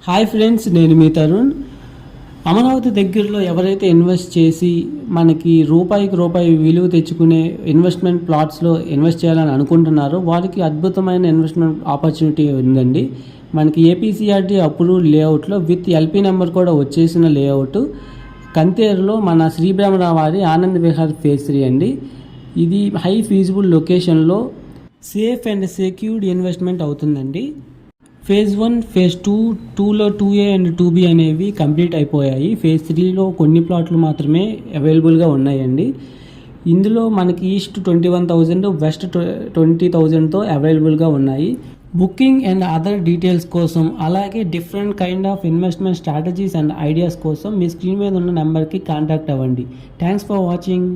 Hi friends, నేను మీ తరుణ్. అమరావతి దగ్గరలో ఎవరైతే ఇన్వెస్ట్ చేసి మనకి రూపాయికి రూపాయి విలువ తెచ్చుకునే ఇన్వెస్ట్మెంట్ ప్లాట్స్లో ఇన్వెస్ట్ చేయాలని అనుకుంటున్నారో వారికి అద్భుతమైన ఇన్వెస్ట్మెంట్ ఆపర్చునిటీ ఉందండి. మనకి ఏపీసీఆర్టీ అప్రూవ్డ్ లేఅవుట్లో విత్ ఎల్పీ నెంబర్ కూడా వచ్చేసిన లేఅవుట్ కంతేరులో మన శ్రీబ్రహ్మరావు వారి ఆనంద్ విహార్ ఫేజ్ 3 అండి. ఇది హై ఫీజిబుల్ లొకేషన్లో సేఫ్ అండ్ సెక్యూర్డ్ ఇన్వెస్ట్మెంట్ అవుతుందండి. ఫేజ్ 1, ఫేజ్ 2, 2లో 2A అండ్ 2B అనేవి కంప్లీట్ అయిపోయాయి. ఫేజ్ 3లో కొన్ని ప్లాట్లు మాత్రమే అవైలబుల్గా ఉన్నాయండి. ఇందులో మనకి ఈస్ట్ 21,000, వెస్ట్ 20,000తో అవైలబుల్గా ఉన్నాయి. బుకింగ్ అండ్ అదర్ డీటెయిల్స్ కోసం, అలాగే different kind of investment strategies and ideas కోసం మీ స్క్రీన్ మీద ఉన్న నెంబర్కి కాంటాక్ట్ అవ్వండి. Thanks for watching.